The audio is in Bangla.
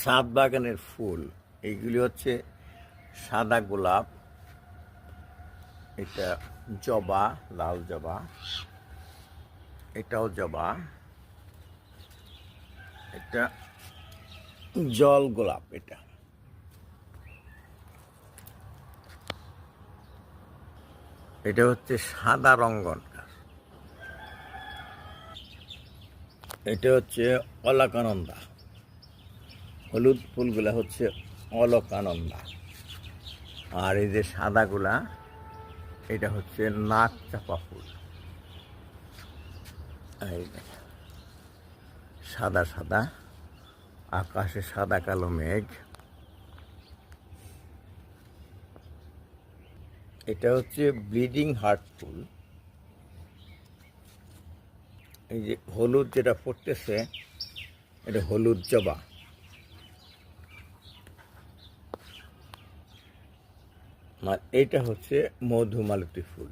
ছাদ বাগানের ফুল এইগুলি হচ্ছে সাদা গোলাপ, এটা জবা, লাল জবা, এটাও জবা, এটা জল গোলাপ, এটা হচ্ছে সাদা রঙ্গন, এটা হচ্ছে অলকানন্দা, হলুদ ফুলগুলা হচ্ছে অলকানন্দা, আর এই যে সাদাগুলা এটা হচ্ছে নাক চাপা ফুল। এই সাদা সাদা, আকাশে সাদা কালো মেঘ। এটা হচ্ছে ব্লিডিং হার্ট ফুল। এই যে হলুদ যেটা ফুটতেছে এটা হলুদ জবা। আর এইটা হচ্ছে মধুমালতী ফুল।